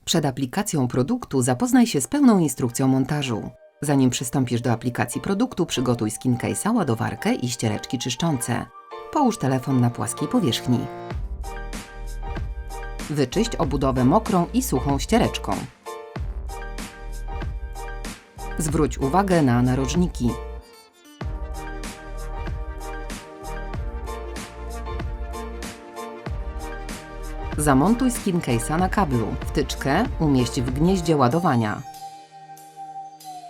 Przed aplikacją produktu zapoznaj się z pełną instrukcją montażu. Zanim przystąpisz do aplikacji produktu, przygotuj skin case'a, ładowarkę i ściereczki czyszczące. Połóż telefon na płaskiej powierzchni. Wyczyść obudowę mokrą i suchą ściereczką. Zwróć uwagę na narożniki. Zamontuj skin case'a na kablu. Wtyczkę umieść w gnieździe ładowania.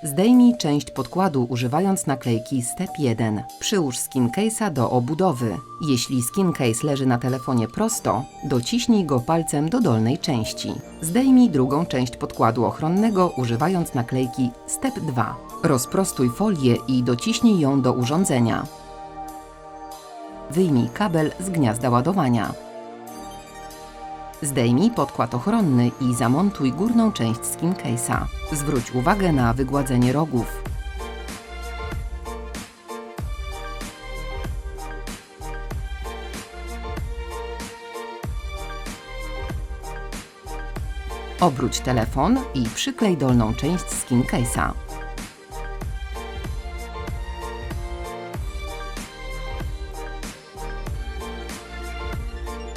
Zdejmij część podkładu używając naklejki Step 1. Przyłóż skin case'a do obudowy. Jeśli skin case leży na telefonie prosto, dociśnij go palcem do dolnej części. Zdejmij drugą część podkładu ochronnego używając naklejki Step 2. Rozprostuj folię i dociśnij ją do urządzenia. Wyjmij kabel z gniazda ładowania. Zdejmij podkład ochronny i zamontuj górną część skin case'a. Zwróć uwagę na wygładzenie rogów. Obróć telefon i przyklej dolną część skin case'a.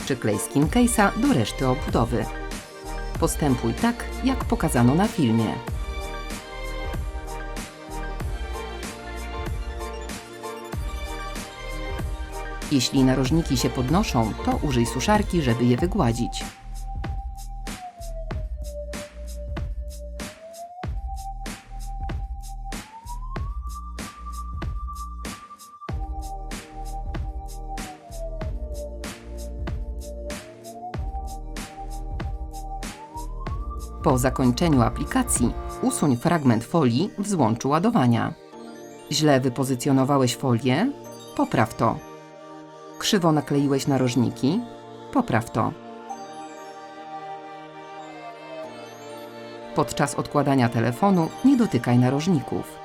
Przyklej skin case'a do reszty obudowy. Postępuj tak, jak pokazano na filmie. Jeśli narożniki się podnoszą, to użyj suszarki, żeby je wygładzić. Po zakończeniu aplikacji usuń fragment folii w złączu ładowania. Źle wypozycjonowałeś folię? Popraw to. Krzywo nakleiłeś narożniki? Popraw to. Podczas odkładania telefonu nie dotykaj narożników.